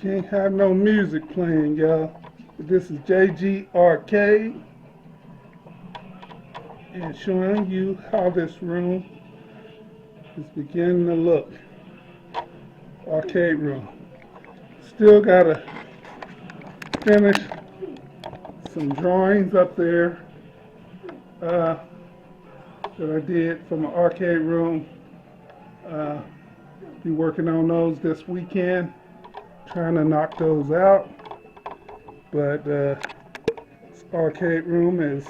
Can't have no music playing, y'all. This is JG Arcade and showing you how this room is beginning to look. Arcade room. Still gotta finish some drawings up there that I did from an arcade room. Be working on those this weekend, trying to knock those out. But this arcade room is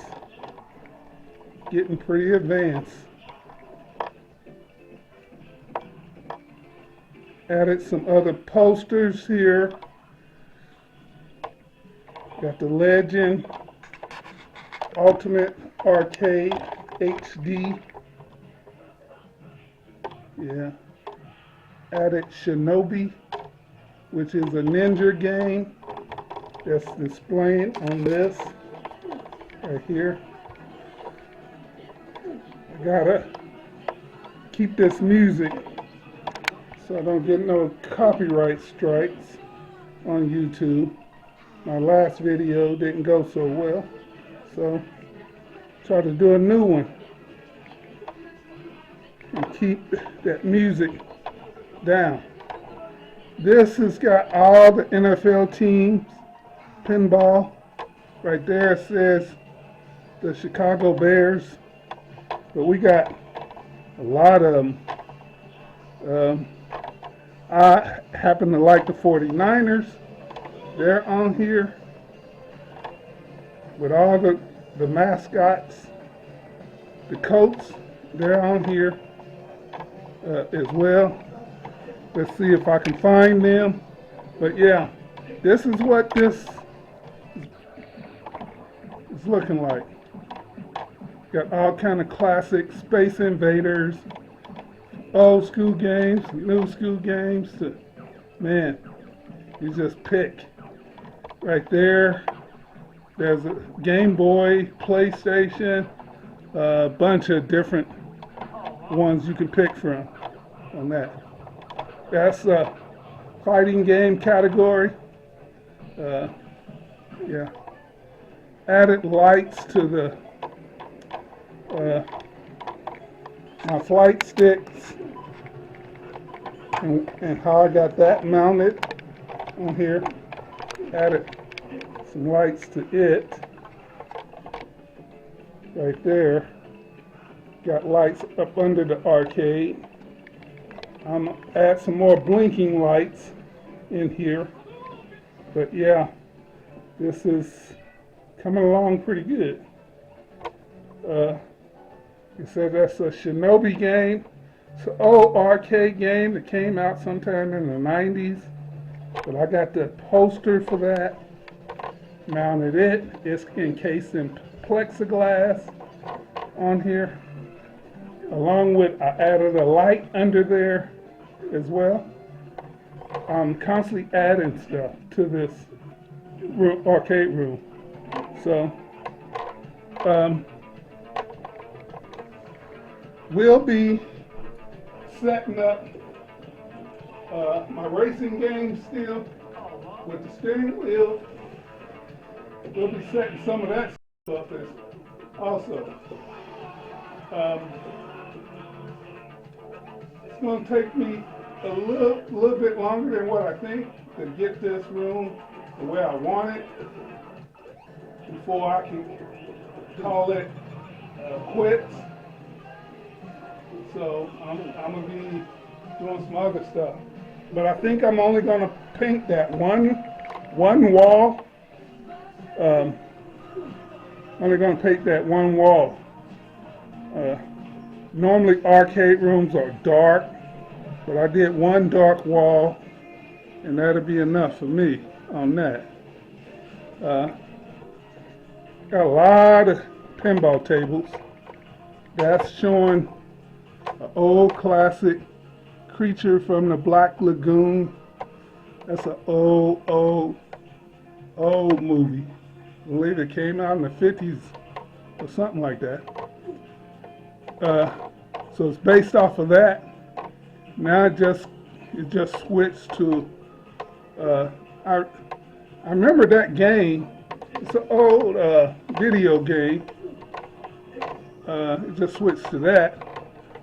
getting pretty advanced. Added some other posters here. Got the Legend Ultimate Arcade HD. Yeah. Added Shinobi, which is a ninja game that's displaying on this right here. I gotta keep this music so I don't get no copyright strikes on YouTube. My last video didn't go so well, so try to do a new one and keep that music down. This has got all the NFL teams, pinball. Right there it says the Chicago Bears, but we got a lot of them. I happen to like the 49ers. They're on here with all the mascots. The Colts, they're on here as well. Let's see if I can find them. But yeah, this is what this is looking like. Got all kind of classic Space Invaders, old school games, new school games. Man, you just pick. Right there, there's a Game Boy, PlayStation, a bunch of different ones you can pick from on that. That's a fighting game category. Yeah. Added lights to the my flight sticks and how I got that mounted on here. Added some lights to it right there. Got lights up under the arcade. I'm gonna add some more blinking lights in here. But yeah, this is coming along pretty good. It said that's a Shinobi game. It's an old arcade game that came out sometime in the 90s. But I got the poster for that. Mounted it. It's encased in plexiglass on here. Along with, I added a light under there as well. I'm constantly adding stuff to this arcade room. So, we'll be setting up my racing game still with the steering wheel. We'll be setting some of that stuff up as also. It's going to take me a little bit longer than what I think to get this room the way I want it before I can call it quits. So I'm going to be doing some other stuff. But I think I'm only going to paint that one wall. Only going to paint that one wall. Normally arcade rooms are dark, but I did one dark wall, and that'll be enough for me on that. Got a lot of pinball tables. That's showing an old classic Creature from the Black Lagoon. That's an old movie. I believe it came out in the 50s or something like that. So it's based off of that. Now it just switched to Uh, I remember that game. It's an old video game. Just switch to that.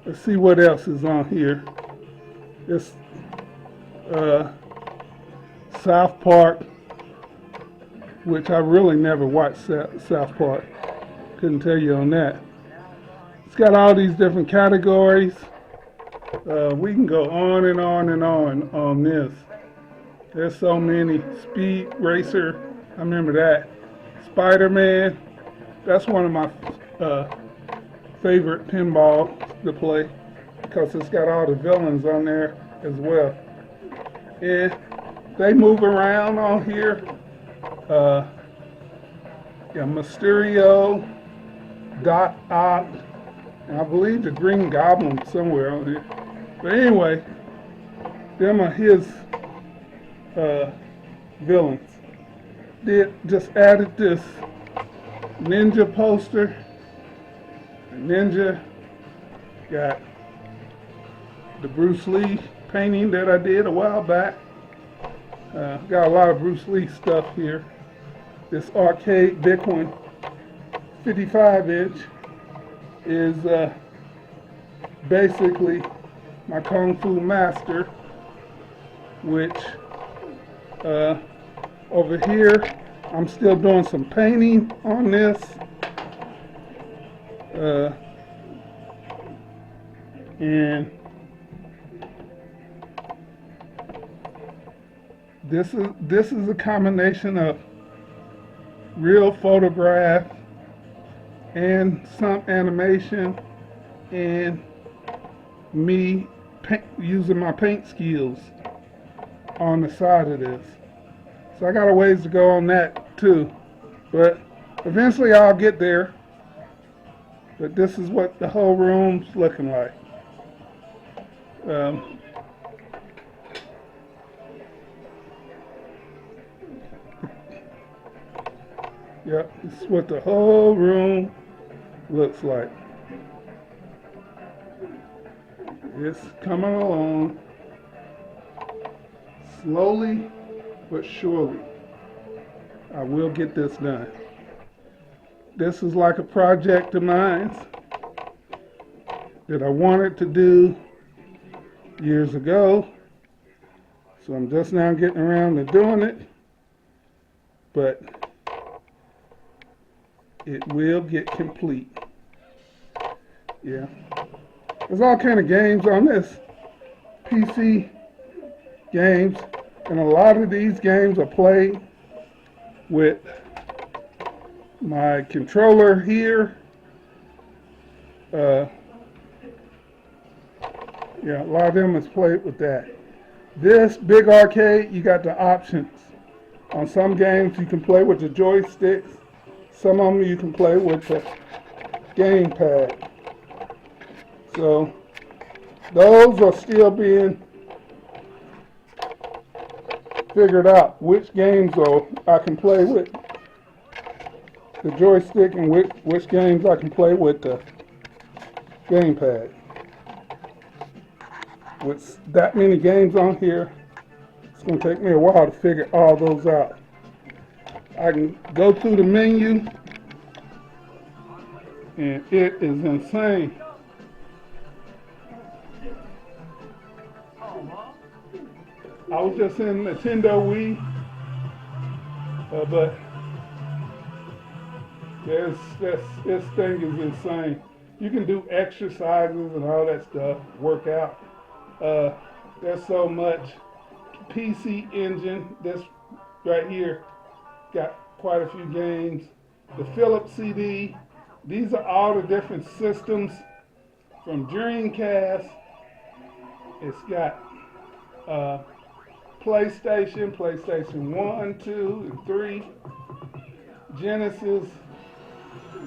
Let's see what else is on here. It's South Park, which I really never watched South Park. Couldn't tell you on that. It's got all these different categories. We can go on and on and on this. There's so many. Speed Racer, I remember that. Spider-Man, that's one of my favorite pinball to play because it's got all the villains on there as well. And they move around on here. Mysterio, Doc Ock, and I believe the Green Goblin somewhere on here. But anyway, them are his villains. Just added this Ninja poster. Ninja got the Bruce Lee painting that I did a while back. Got a lot of Bruce Lee stuff here. This arcade big one, 55-inch, is basically my Kung Fu Master, which over here I'm still doing some painting on this. And this is a combination of real photograph and some animation and me using my paint skills on the side of this. So I got a ways to go on that too, but eventually I'll get there. But this is what the whole room's looking like. Yep, this is what the whole room looks like. It's coming along slowly but surely. I will get this done. This is like a project of mine that I wanted to do years ago. So I'm just now getting around to doing it. But it will get complete. Yeah. There's all kind of games on this. PC games. And a lot of these games are played with my controller here. Yeah, a lot of them is played with that. This big arcade, you got the options. On some games you can play with the joysticks. Some of them you can play with the gamepad. So those are still being figured out, which games I can play with the joystick and which games I can play with the gamepad. With that many games on here, it's going to take me a while to figure all those out. I can go through the menu and it is insane. I was just in Nintendo Wii, but this thing is insane. You can do exercises and all that stuff, work out. There's so much. PC Engine, this right here, got quite a few games. The Philips CD, these are all the different systems from Dreamcast. It's got PlayStation 1, 2, and 3, Genesis.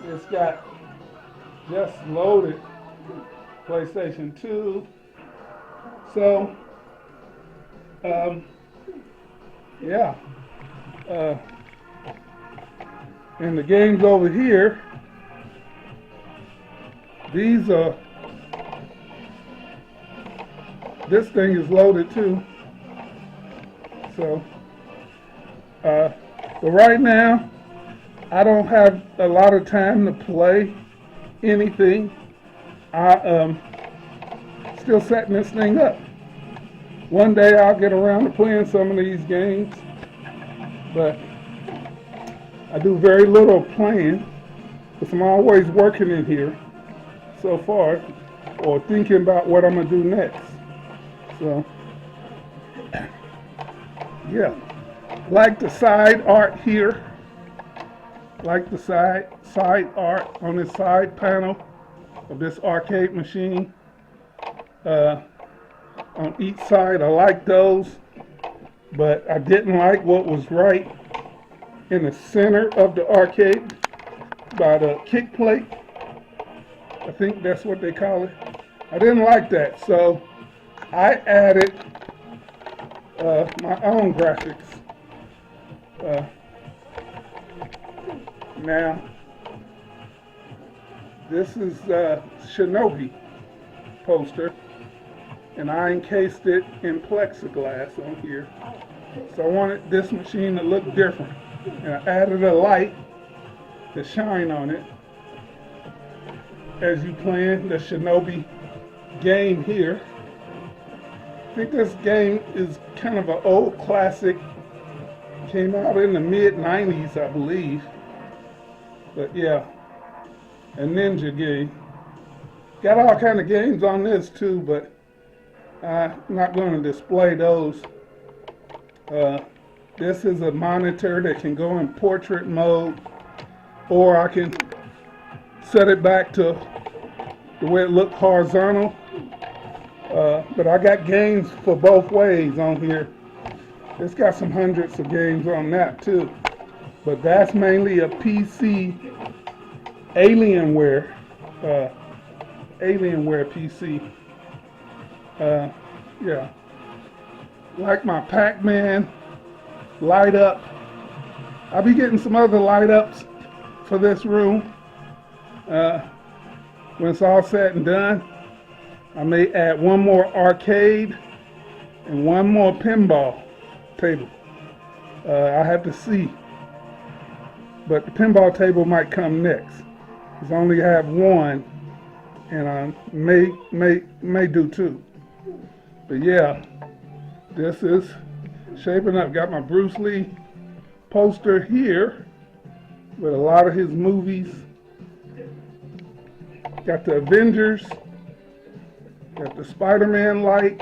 It's got just loaded PlayStation 2. So, yeah. And the games over here, these are, this thing is loaded too. So But right now, I don't have a lot of time to play anything. I still setting this thing up. One day I'll get around to playing some of these games, but I do very little playing because I'm always working in here so far or thinking about what I'm going to do next. So, yeah. Like the side art here. Like the side art on this side panel of this arcade machine. On each side, I like those, but I didn't like what was right in the center of the arcade by the kick plate. I think that's what they call it. I didn't like that, so I added my own graphics. Now, this is Shinobi poster, and I encased it in plexiglass on here. So I wanted this machine to look different, and I added a light to shine on it as you playing the Shinobi game here. I think this game is kind of an old classic. Came out in the mid-90s, I believe. But yeah, a ninja game. Got all kind of games on this too, but I'm not going to display those. This is a monitor that can go in portrait mode, or I can set it back to the way it looked horizontal. But I got games for both ways on here. It's got some hundreds of games on that too. But that's mainly a PC Alienware PC. Yeah. Like my Pac-Man light up. I'll be getting some other light ups for this room. When it's all said and done, I may add one more arcade and one more pinball table. I have to see. But the pinball table might come next. Because I only have one, and I may do two. But yeah, this is shaping up. Got my Bruce Lee poster here with a lot of his movies. Got the Avengers. Got the Spider-Man light.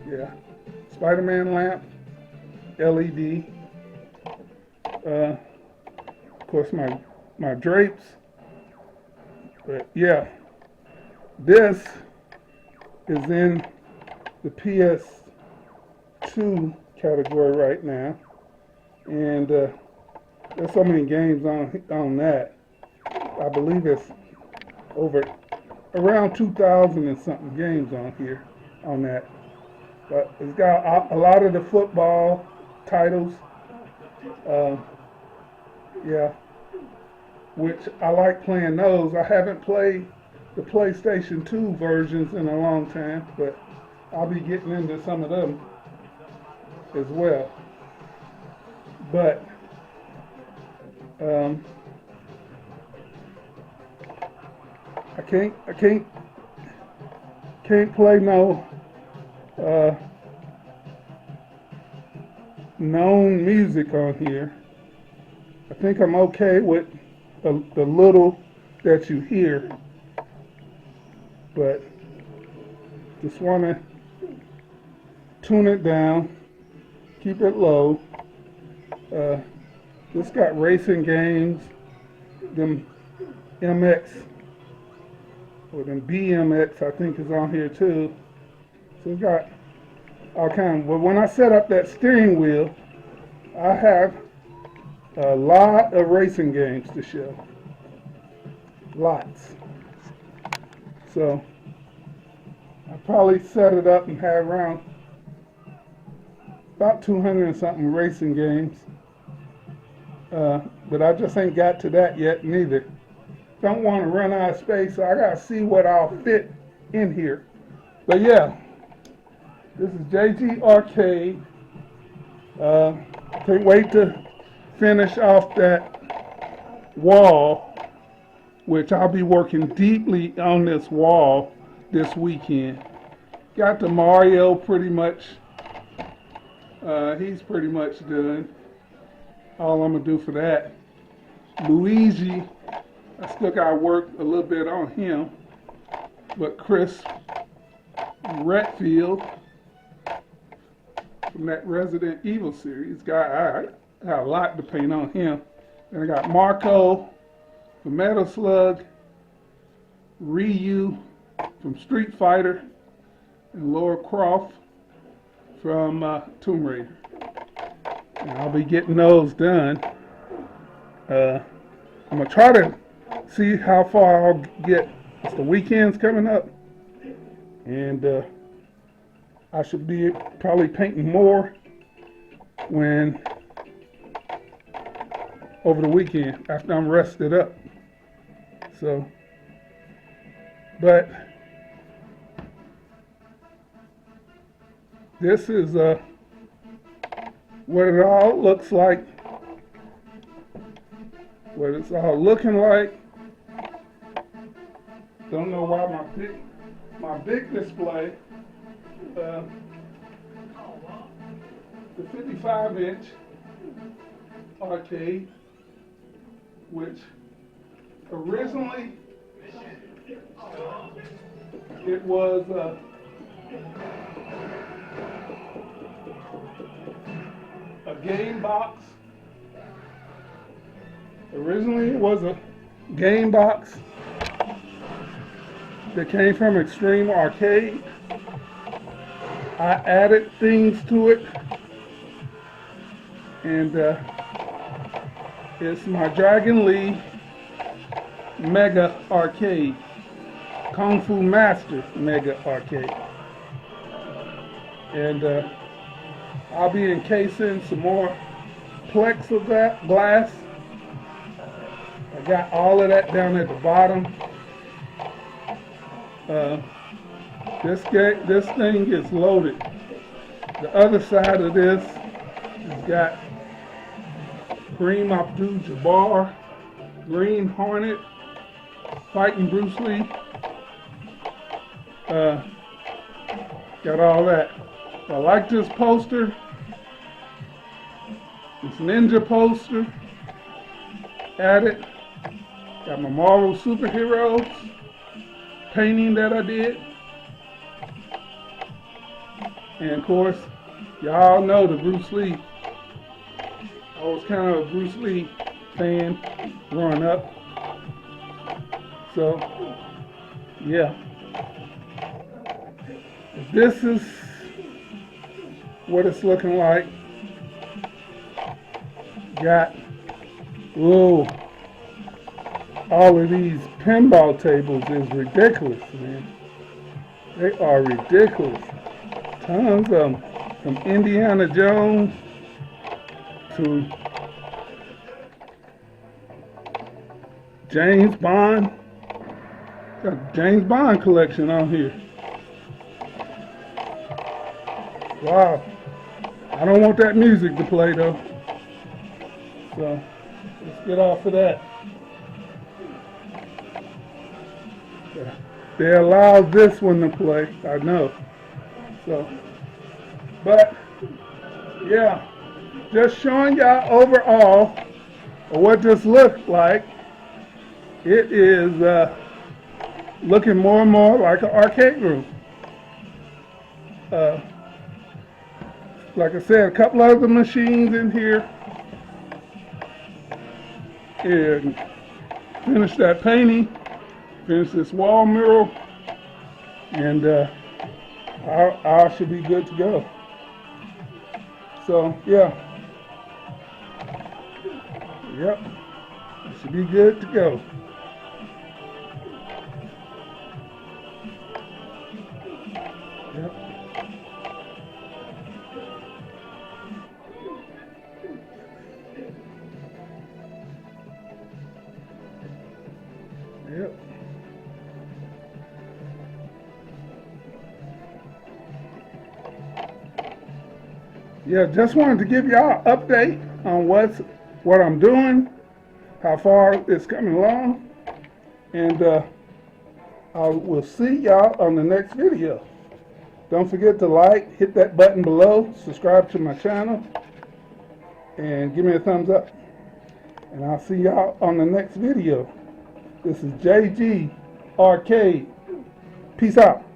Yeah, Spider-Man lamp, LED. Of course, my drapes. But yeah, this is in the PS2 category right now, and there's so many games on that. I believe it's around 2,000 and something games on here on that. But it's got a lot of the football titles. Yeah, which I like playing those. I haven't played the PlayStation 2 versions in a long time, but I'll be getting into some of them as well. But I can't play no known music on here. I think I'm okay with the little that you hear, but just want to tune it down, keep it low. This got racing games, them MX, or them BMX I think is on here too. So it's got all kinds. But when I set up that steering wheel, I have a lot of racing games to show. Lots. So I probably set it up and have around about 200 and something racing games. But I just ain't got to that yet neither. Don't want to run out of space, so I gotta see what I'll fit in here. But yeah, This is JG Arcade. Can't wait to finish off that wall, which I'll be working deeply on this wall this weekend. Got the Mario pretty much, he's pretty much done. All I'm gonna do for that. Luigi, I still gotta work a little bit on him, but Chris Redfield from that Resident Evil series, I got a lot to paint on him. Then I got Marco from Metal Slug, Ryu from Street Fighter, and Lara Croft from Tomb Raider. And I'll be getting those done. I'm gonna try to see how far I'll get. It's the weekend's coming up, and I should be probably painting more when over the weekend after I'm rested up. So, but this is what it all looks like, what it's all looking like. Don't know why my big display, the 55-inch arcade, which originally it was a game box. Originally it was a game box that came from Extreme Arcade. I added things to it, and it's my Dragon Lee Mega Arcade, Kung Fu Master Mega Arcade. And I'll be encasing some more plexiglass. I got all of that down at the bottom. This thing is loaded. The other side of this has got Kareem Abdul-Jabbar, Green Hornet, fighting Bruce Lee. Got all that. I like this poster. This ninja poster. Added. Got my Marvel superheroes painting that I did. And of course, y'all know the Bruce Lee. I was kind of a Bruce Lee fan growing up. So, yeah. This is what it's looking like. Got, whoa, all of these pinball tables is ridiculous, man. They are ridiculous. Tons of them, from Indiana Jones to James Bond. Got a James Bond collection on here. Wow. I don't want that music to play though. So let's get off of that. They allowed this one to play, I know. So, but yeah, just showing y'all overall what this looks like. It is looking more and more like an arcade room. Like I said, a couple of the machines in here. And finish that painting, finish this wall mural, and I should be good to go. So yeah, yep, it should be good to go. Yep. Yep. yeah, just wanted to give y'all an update on what I'm doing, how far it's coming along, and I will see y'all on the next video. Don't forget to like, hit that button below, subscribe to my channel, and give me a thumbs up. And I'll see y'all on the next video. This is JG Arcade. Peace out.